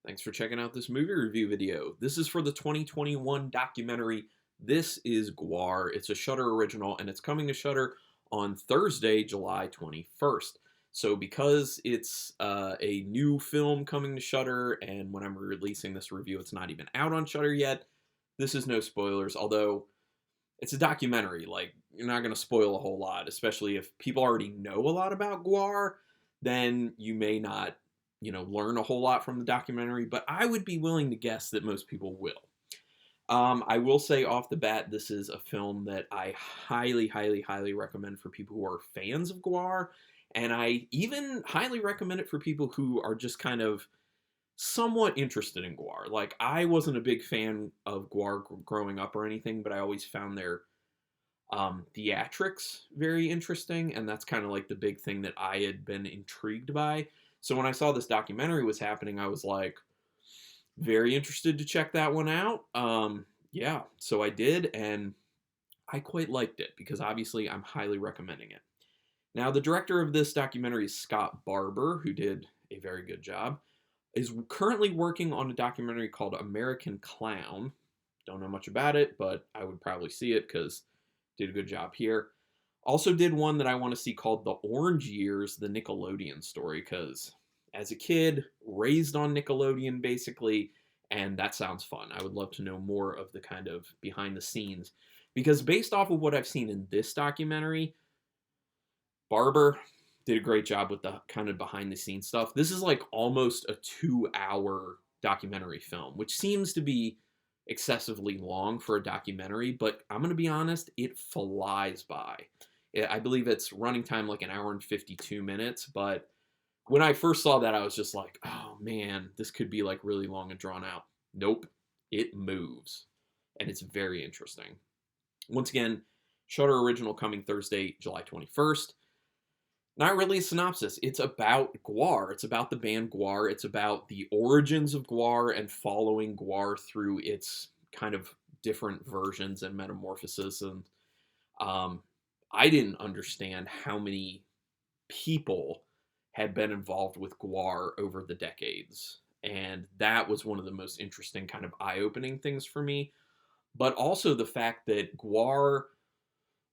Thanks for checking out this movie review video. This is for the 2021 documentary This is Gwar. It's a Shudder original and it's coming to Shudder on Thursday, July 21st. So because it's a new film coming to Shudder and when I'm releasing this review it's not even out on Shudder yet, this is no spoilers, although it's a documentary. Like, you're not going to spoil a whole lot, especially if people already know a lot about Gwar, then you may not learn a whole lot from the documentary, but I would be willing to guess that most people will. I will say off the bat, this is a film that I highly, highly, highly recommend for people who are fans of Gwar, and I even highly recommend it for people who are just kind of somewhat interested in Gwar. Like, I wasn't a big fan of Gwar growing up or anything, but I always found their theatrics very interesting, and that's kind of like the big thing that I had been intrigued by. So when I saw this documentary was happening, I was like very interested to check that one out. Yeah, so I did, and I quite liked it because obviously I'm highly recommending it. Now, the director of this documentary is Scott Barber, who did a very good job, is currently working on a documentary called American Clown. Don't know much about it, but I would probably see it because did a good job here. Also did one that I want to see called The Orange Years, the Nickelodeon story, because as a kid, raised on Nickelodeon basically, and that sounds fun. I would love to know more of the kind of behind the scenes, because based off of what I've seen in this documentary, Barber did a great job with the kind of behind the scenes stuff. This is like almost a 2-hour documentary film, which seems to be excessively long for a documentary, but I'm going to be honest, it flies by. I believe it's running time like 1 hour and 52 minutes, but when I first saw that, I was just like, oh man, this could be like really long and drawn out. Nope, it moves, and it's very interesting. Once again, Shudder original coming Thursday, July 21st. Not really a synopsis. It's about Gwar. It's about the band Gwar. It's about the origins of Gwar and following Gwar through its kind of different versions and metamorphoses. And I didn't understand how many people had been involved with Gwar over the decades. And that was one of the most interesting kind of eye-opening things for me. But also the fact that Gwar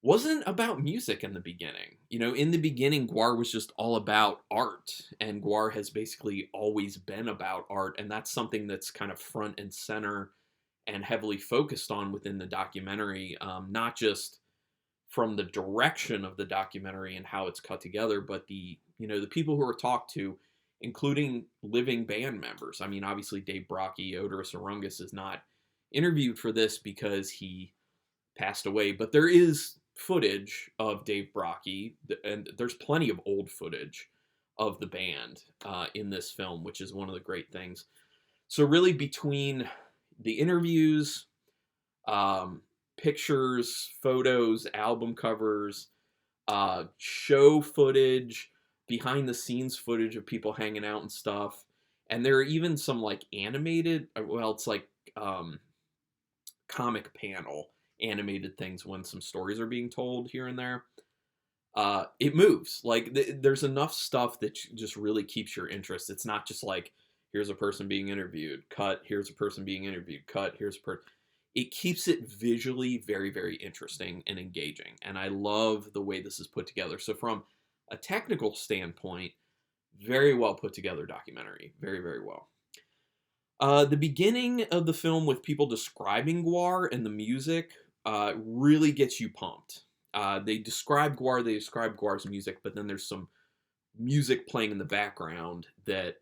wasn't about music in the beginning. In the beginning, Gwar was just all about art, and Gwar has basically always been about art, and that's something that's kind of front and center and heavily focused on within the documentary, not just from the direction of the documentary and how it's cut together, but the people who are talked to, including living band members. I mean, obviously Dave Brockie, Oderus Urungus, is not interviewed for this because he passed away, but there is footage of Dave Brockie, and there's plenty of old footage of the band in this film, which is one of the great things. So really between the interviews, pictures, photos, album covers, show footage, behind the scenes footage of people hanging out and stuff, and there are even some like animated, well, it's like comic panel animated things when some stories are being told here and there. It moves. Like, there's enough stuff that just really keeps your interest. It's not just like, here's a person being interviewed, cut, here's a person being interviewed, cut, here's a person. It keeps it visually very, very interesting and engaging. And I love the way this is put together. So from a technical standpoint, very well put together documentary. Very, very well. The beginning of the film with people describing Gwar and the music really gets you pumped. They describe Gwar, they describe Gwar's music, but then there's some music playing in the background that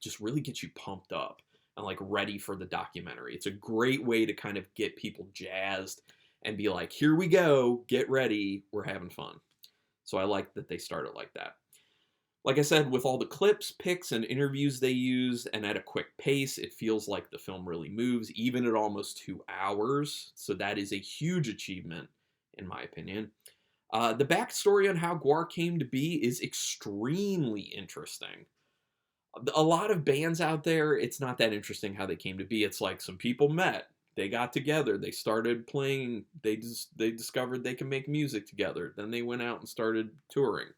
just really gets you pumped up and like ready for the documentary. It's a great way to kind of get people jazzed and be like, here we go, get ready, we're having fun. So I like that they started like that. Like I said, with all the clips, pics, and interviews they use, and at a quick pace, it feels like the film really moves, even at almost 2 hours. So that is a huge achievement, in my opinion. The backstory on how Gwar came to be is extremely interesting. A lot of bands out there, it's not that interesting how they came to be. It's like some people met, they got together, they started playing, they discovered they can make music together. Then they went out and started touring.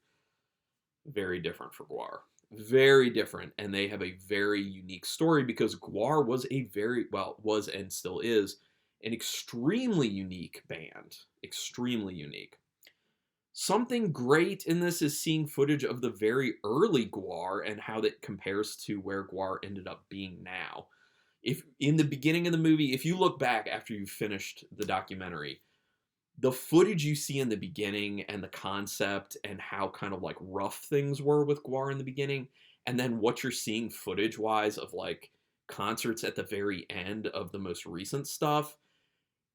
Very different for Gwar. very different, and they have a very unique story because Gwar was and still is an extremely unique band. Extremely unique. Something great in this is seeing footage of the very early Gwar and how that compares to where Gwar ended up being now. If in the beginning of the movie, if you look back after you've finished the documentary, the footage you see in the beginning and the concept and how kind of like rough things were with Gwar in the beginning, and then what you're seeing footage wise of like concerts at the very end of the most recent stuff,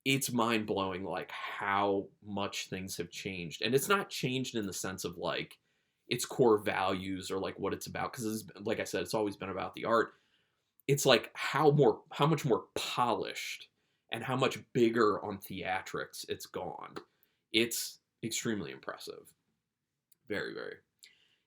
it's mind blowing like how much things have changed. And it's not changed in the sense of like its core values or like what it's about, because like I said, it's always been about the art. It's like how much more polished and how much bigger on theatrics it's gone. It's extremely impressive. Very, very.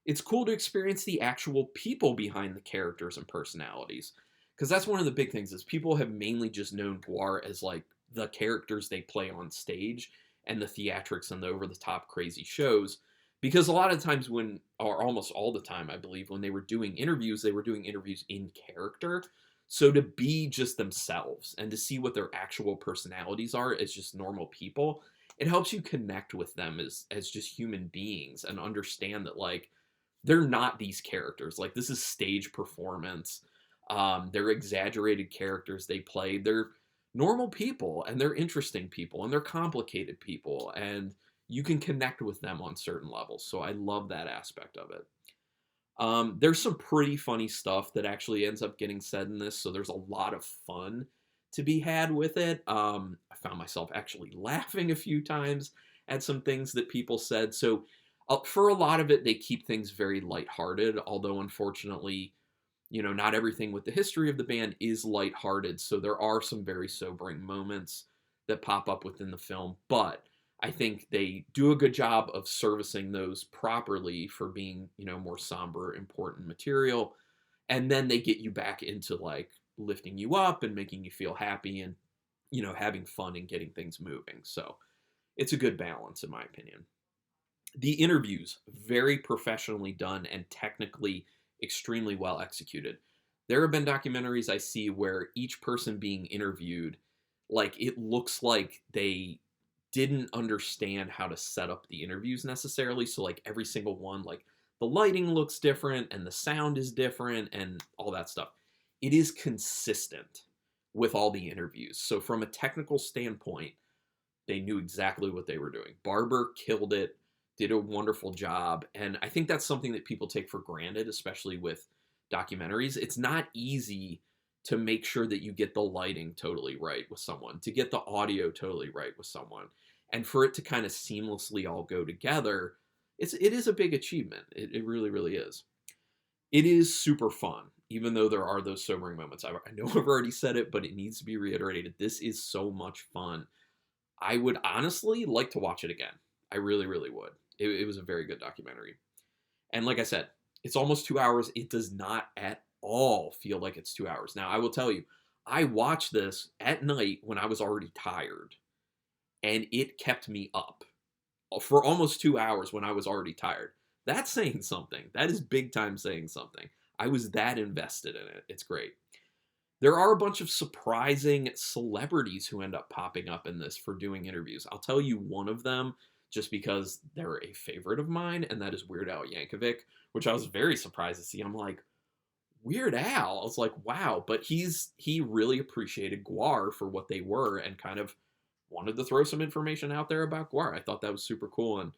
It's cool to experience the actual people behind the characters and personalities. Because that's one of the big things is people have mainly just known Gwar as like the characters they play on stage and the theatrics and the over-the-top crazy shows. Because a lot of times when, or almost all the time, I believe, when they were doing interviews, they were doing interviews in character. So to be just themselves and to see what their actual personalities are as just normal people, it helps you connect with them as just human beings and understand that like they're not these characters. Like this is stage performance. They're exaggerated characters they play. They're normal people and they're interesting people and they're complicated people and you can connect with them on certain levels. So I love that aspect of it. There's some pretty funny stuff that actually ends up getting said in this, so there's a lot of fun to be had with it. I found myself actually laughing a few times at some things that people said. So for a lot of it, they keep things very lighthearted, although unfortunately, not everything with the history of the band is lighthearted. So there are some very sobering moments that pop up within the film, but I think they do a good job of servicing those properly for being, more somber, important material. And then they get you back into like lifting you up and making you feel happy and, having fun and getting things moving. So it's a good balance, in my opinion. The interviews, very professionally done and technically extremely well executed. There have been documentaries I see where each person being interviewed, like it looks like they didn't understand how to set up the interviews necessarily. So like every single one, like the lighting looks different and the sound is different and all that stuff. It is consistent with all the interviews. So from a technical standpoint, they knew exactly what they were doing. Barber killed it, did a wonderful job. And I think that's something that people take for granted, especially with documentaries. It's not easy to make sure that you get the lighting totally right with someone, to get the audio totally right with someone, and for it to kind of seamlessly all go together. It is a big achievement. It really, really is. It is super fun, even though there are those sobering moments. I know I've already said it, but it needs to be reiterated. This is so much fun. I would honestly like to watch it again. I really, really would. It was a very good documentary. And like I said, it's almost 2 hours. It does not at all feel like it's 2 hours. Now, I will tell you, I watched this at night when I was already tired, and it kept me up for almost 2 hours when I was already tired. That's saying something. That is big time saying something. I was that invested in it. It's great. There are a bunch of surprising celebrities who end up popping up in this for doing interviews. I'll tell you one of them just because they're a favorite of mine, and that is Weird Al Yankovic, which I was very surprised to see. I'm like, Weird Al? I was like, wow. But he really appreciated Gwar for what they were and kind of wanted to throw some information out there about Gwar. I thought that was super cool, and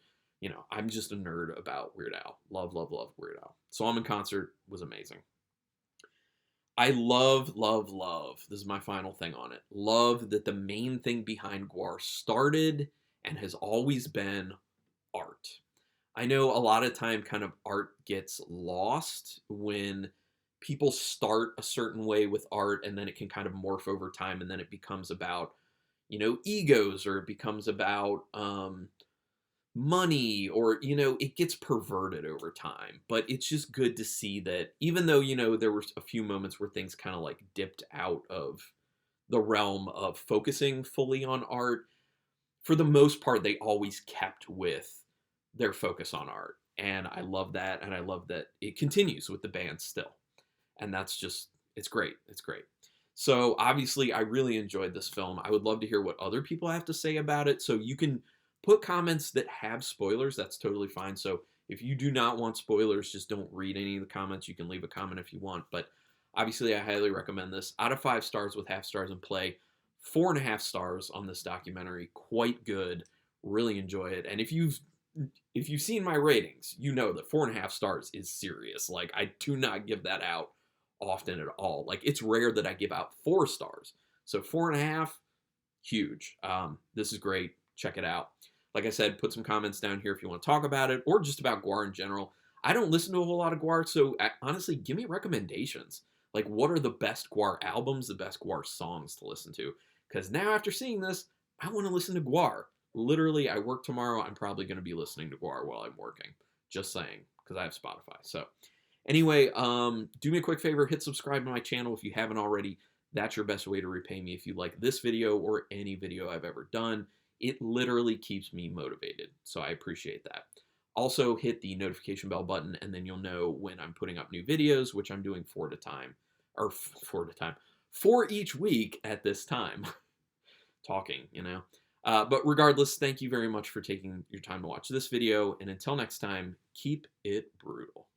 I'm just a nerd about Weird Al. Love, love, love Weird Al. Saw him in concert, was amazing. I love, love, love. This is my final thing on it. Love that the main thing behind Gwar started and has always been art. I know a lot of time kind of art gets lost when people start a certain way with art and then it can kind of morph over time and then it becomes about, egos, or it becomes about money, or it gets perverted over time. But it's just good to see that even though there were a few moments where things kind of like dipped out of the realm of focusing fully on art, for the most part they always kept with their focus on art. and I love that, and I love that it continues with the band still, and that's just it's great. It's great. So obviously, I really enjoyed this film. I would love to hear what other people have to say about it. So you can put comments that have spoilers. That's totally fine. So if you do not want spoilers, just don't read any of the comments. You can leave a comment if you want. But obviously, I highly recommend this. Out of 5 stars with half stars in play, 4.5 stars on this documentary. Quite good. Really enjoy it. And if you've seen my ratings, you know that 4.5 stars is serious. Like I do not give that out often at all. Like it's rare that I give out 4 stars. So 4.5, huge. This is great. Check it out. Like I said, put some comments down here if you want to talk about it or just about Gwar in general. I don't listen to a whole lot of Gwar, so honestly, give me recommendations. Like, what are the best Gwar albums, the best Gwar songs to listen to? Because now, after seeing this, I want to listen to Gwar. Literally, I work tomorrow. I'm probably going to be listening to Gwar while I'm working. Just saying, because I have Spotify. So, anyway, do me a quick favor, hit subscribe to my channel if you haven't already. That's your best way to repay me if you like this video or any video I've ever done. It literally keeps me motivated, so I appreciate that. Also, hit the notification bell button, and then you'll know when I'm putting up new videos, which I'm doing 4 at a time, or 4 at a time, 4 each week at this time. Talking, you know. But regardless, thank you very much for taking your time to watch this video, and until next time, keep it brutal.